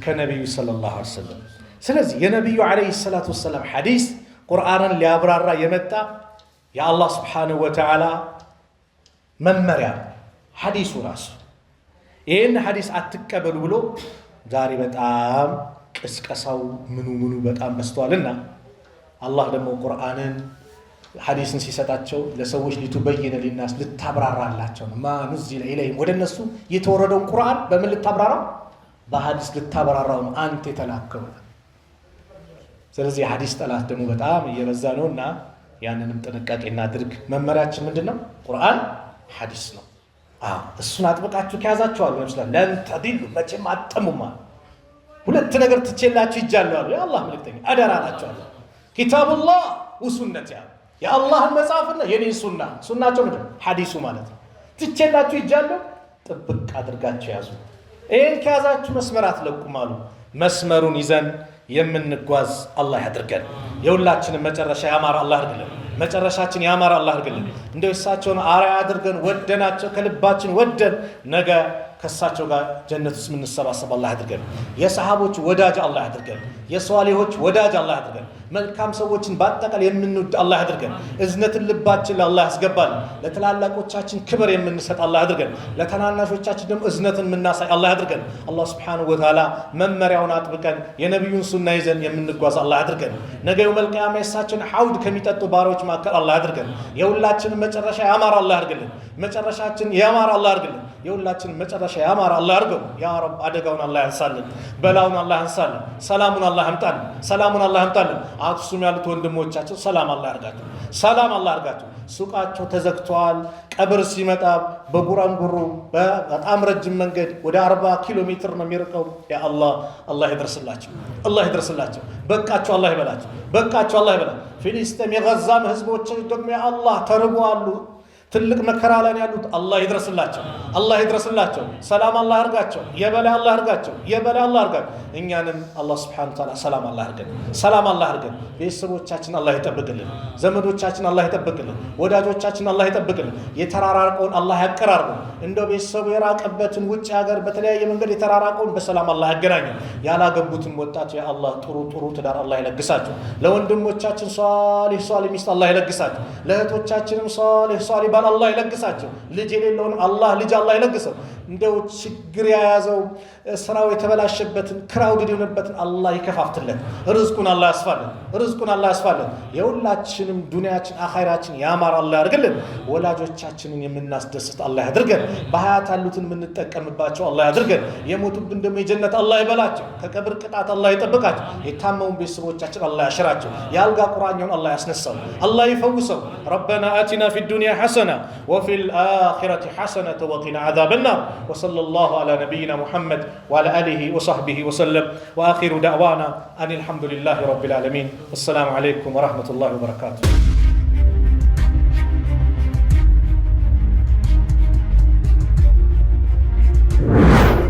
ከነብዩ ሰለላሁ ዐለይሂ ወሰለም። ስለዚህ የነብዩ ዐለይሂ ሰላቱ ወሰለም ሐዲስ ቁርአንን ሊያብራራ የመጣ የአላህ ስብሓንሁ ወተዓላ መመሪያ ሐዲሱ ራሱ። ይህን ሐዲስ አትቀበሉ ብሎ ዛሬ በጣም ቅስቀሳው ምኑ በጣም በስተዋልና አላህ ደግሞ ቁርአንን ሐዲስን ሲሰጣቸው ለሰዎች ሊቱበይነ ሊናስ ልታብራራላቸው ነው። ማ ኑዚለ ኢለይሂም ወደ እነሱ የተወረደውን ቁርአን በምን ልታብራራው? በሐዲስ ልታብራራው ነው አንተ የተላከው። ስለዚህ የሐዲስ ጠላት ደግሞ በጣም እየበዛ ነውና ያንንም ጥንቃቄ እናድርግ። መመሪያችን ምንድነው? ቁርአን ሐዲስ ነው። እሱን አጥብቃችሁ ከያዛችኋል ይመስላል ለን ተዲሉ መቼም አጠሙማ። ሁለት ነገር ትቼላችሁ ይጃለሁ አሉ የአላህ መልእክተኛ። አደራ አላቸዋለሁ ኪታቡላህ ወሱነቲ የአላህን መጽሐፍና የኔን ሱናቸው ምንድነው? ሐዲሱ ማለት ነው። ትቼላችሁ ይጃለሁ፣ ጥብቅ አድርጋችሁ ያዙ። ይሄን ከያዛችሁ መስመር አትለቁም አሉ። መስመሩን ይዘን የምንጓዝ አላህ ያድርገን። የሁላችንም መጨረሻ ያማረ አላህ ያድርግልን። መጨረሻችን ያማረ አላህ ያድርግልን። እንደው እሳቸውን አርአያ አድርገን ወደናቸው ከልባችን ወደን ነገ ከእሳቸው ጋር ጀነት ውስጥ የምንሰባሰብ አላህ ያድርገን። የሰሃቦች ወዳጅ አላህ ያድርገን። የሷሊሆች ወዳጅ አላህ ያድርገን። መልካም ሰዎችን በአጠቃላይ የምንወድ አላህ ያድርገን። እዝነትን ልባችን ለአላህ ያስገባል። ለትላላቆቻችን ክብር የምንሰጥ አላህ ያድርገን። ለተናናሾቻችን ደግሞ እዝነትን የምናሳይ አላህ ያድርገን። አላህ ሱብሓነሁ ወተዓላ መመሪያውን አጥብቀን የነቢዩን ሱና ይዘን የምንጓዝ አላህ ያድርገን። ነገ የውመል ቂያማ የእሳቸውን ሐውድ ከሚጠጡ ባሮች መካከል አላህ ያድርገን። የሁላችንም መጨረሻ ያማረ አላህ ያድርግልን። መጨረሻችን ያማረ አላህ ያድርግልን። የሁላችንም መጨረሻ ያማረ አላህ ያድርገው። ያ ረብ አደጋውን አላህ ያንሳልን፣ በላውን አላህ ያንሳልን፣ ሰላሙን አላህ ያምጣልን፣ ሰላሙን አላህ ያምጣልን። አክሱም ያሉት ወንድሞቻቸው ሰላም አላህ ያርጋቸው፣ ሰላም አላህ ያርጋቸው። ሱቃቸው ተዘግቷል። ቀብር ሲመጣ በጉራንጉሩ በጣም ረጅም መንገድ ወደ 40 ኪሎ ሜትር ነው የሚርቀው። ያ አላህ አላህ ይድረስላቸው፣ አላህ ይድረስላቸው። በቃቸው አላህ ይበላቸው፣ በቃቸው አላህ ይበላቸው። ፊሊስጤም የጋዛም ህዝቦች ደግሞ ያ አላህ ተርበዋል። ትልቅ መከራ ላይ ያሉት አላህ ይድረስላቸው፣ አላህ ይድረስላቸው። ሰላም አላህ ያርጋቸው፣ የበላይ አላህ ያርጋቸው፣ የበላይ አላህ ያርጋቸው። እኛንም አላህ Subhanahu Wa Ta'ala ሰላም አላህ ያርገን፣ ሰላም አላህ ያርገን። ቤተሰቦቻችን አላህ ይጠብቅልን፣ ዘመዶቻችን አላህ ይጠብቅልን፣ ወዳጆቻችን አላህ ይጠብቅልን። የተራራቀውን አላህ ያቀራርበን። እንደው ቤተሰቡ የራቀበትን ውጭ ሀገር በተለያየ መንገድ የተራራቀውን በሰላም አላህ ያገናኘን። ያላገቡትን ወጣት ያ አላህ ጥሩ ትዳር አላህ ይለግሳቸው። ለወንድሞቻችን ሷሊህ ሚስት አላህ ይለግሳቸው። ለእህቶቻችንም ሷሊህ ባል አላህ ይለግሳቸው። ልጅ የሌለውን አላህ ልጅ አላህ ይለግሰው። እንደው ችግር የያዘው ስራው የተበላሸበትን ክራውድድ የሆነበትን አላህ ይከፋፍትለት። ርዝቁን አላህ ያስፋልን፣ ርዝቁን አላህ ያስፋልን። የሁላችንም ዱንያችን አኺራችን ያማረ አላህ ያድርግልን። ወላጆቻችንን የምናስደስት አላህ ያድርገን። በሐያት ያሉትን የምንጠቀምባቸው አላህ ያድርገን። የሞቱብን ደግሞ የጀነት አላህ ይበላቸው፣ ከቀብር ቅጣት አላህ ይጠብቃቸው። የታመሙ ቤተሰቦቻችን አላህ ያሽራቸው። የአልጋ ቁራኛውን አላህ ያስነሳው፣ አላህ ይፈውሰው። ረበና አቲና ፊ ዱንያ ሐሰና ወፊ ልአኺረቲ ሐሰነተ ወቂና ዓዛበ ናር وصلى الله على نبينا محمد وعلى آله وصحبه وسلم وآخر دعوانا أن الحمد لله رب العالمين والسلام عليكم ورحمة الله وبركاته.